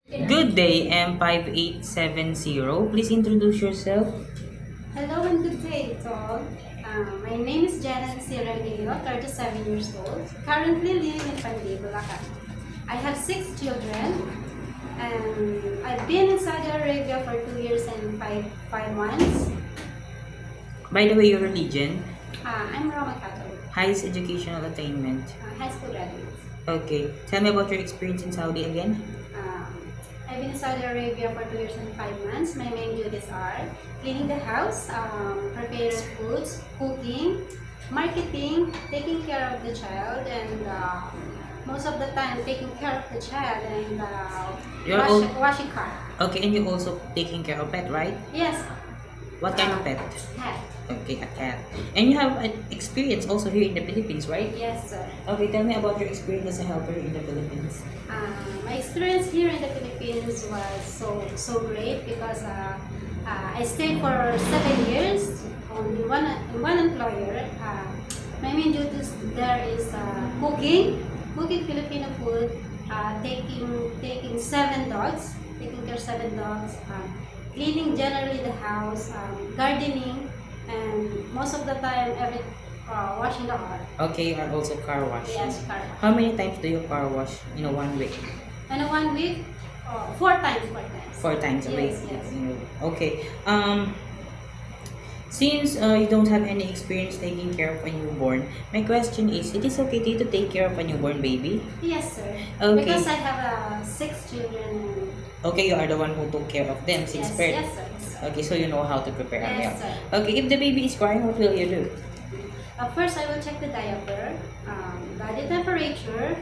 Good day, M5870. Please introduce yourself. Hello and good day to all. My name is Janet Siragillo, 37 years old, currently living in Panday, Bulacan. I have 6 children, and I've been in Saudi Arabia for 2 years and five months. By the way, your religion, I'm Roman Catholic, highest educational attainment. high school graduate. Okay, tell me about your experience in Saudi again. I've been in Saudi Arabia for 2 years and 5 months. My main duties are cleaning the house, preparing foods, cooking, marketing, taking care of the child, and most of the time taking care of the child and You're all washing car. okay, and you also taking care of pet, right? Yes, What kind of pet? cat. Okay, a cat. And you have an experience also here in the Philippines, right? Yes, sir. Okay, tell me about your experience as a helper in the Philippines. My experience here in the Philippines was so great because I stayed for 7 years on one employer. My main duties there is cooking Filipino food, taking 7 dogs, taking care of 7 dogs, cleaning generally the house, gardening, and most of the time washing the car. Okay, you are also car wash. Yes, car. How many times do you car wash in a 1 week? And in 1 week, 4 times. 4 times a week. Yes, yes. Okay. Since you don't have any experience taking care of a newborn, my question is, it is okay to you to take care of a newborn baby? Yes, sir. Okay. Because I have 6 children. Okay, you are the one who took care of them since Yes, birth. yes, sir. Okay, so you know how to prepare a meal. Yes, sir. Okay, if the baby is crying, what will you do? First, I will check the diaper, body temperature,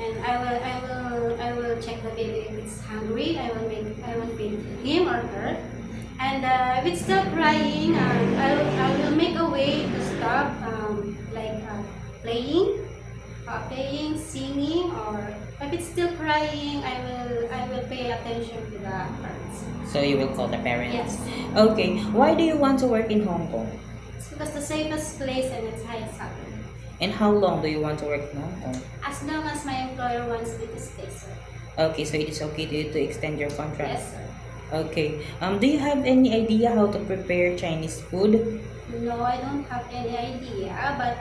and I will check the baby if it's hungry. I will feed him or her. And if it's still crying, I will make a way to stop, like playing, singing, or if it's still crying, I will pay attention to the parents. So you will call the parents? Yes. Okay, why do you want to work in Hong Kong? It's because the safest place and it's highest salary. And how long do you want to work in Hong Kong? As long as my employer wants me to stay, sir. Okay, so it is okay to you to extend your contract? Yes, sir. Okay. Do you have any idea how to prepare Chinese food? No, I don't have any idea, but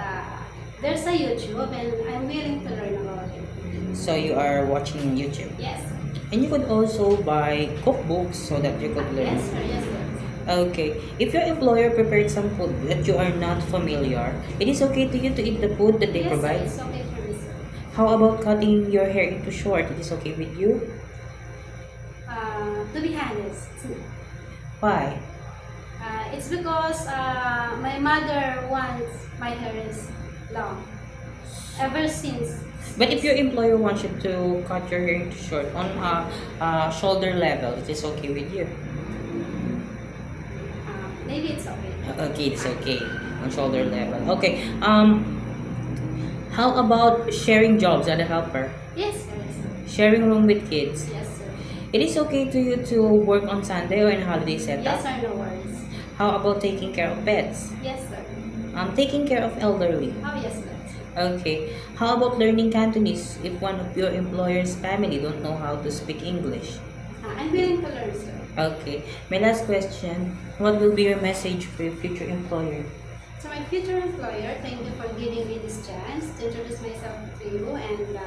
there's a YouTube and I'm willing to learn about it. So you are watching YouTube. Yes. And you could also buy cookbooks so that you could learn. Yes, sir. Yes, sir. Okay. If your employer prepared some food that you are not familiar, it is okay to you to eat the food that they Yes, provide? sir. It's okay for me, sir. How about cutting your hair into short? It is okay with you? To be honest, Why? it's because my mother wants my hair is long. Ever since. But if your employer wants you to cut your hair into short on shoulder level, it is okay with you? Maybe it's okay. Okay, it's okay on shoulder level. Okay. How about sharing jobs as a helper? Yes, sir. Yes, sir. Sharing room with kids. Yes, sir. It is okay to you to work on Sunday or in holiday setup? Yes, sir. No worries. How about taking care of pets? Yes, sir. Taking care of elderly. Oh, yes, sir. Okay. How about learning Cantonese if one of your employer's family don't know how to speak English? I'm willing to learn, sir. Okay. My last question. What will be your message for your future employer? To my future employer, thank you for giving me this chance to introduce myself to you, and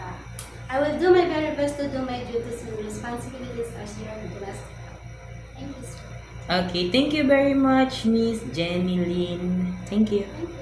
I will do my very best to do my duties and responsibilities as your domestic help. Thank you, sir. Okay. Thank you very much, Miss Jenny Lynn. Thank you. Thank you.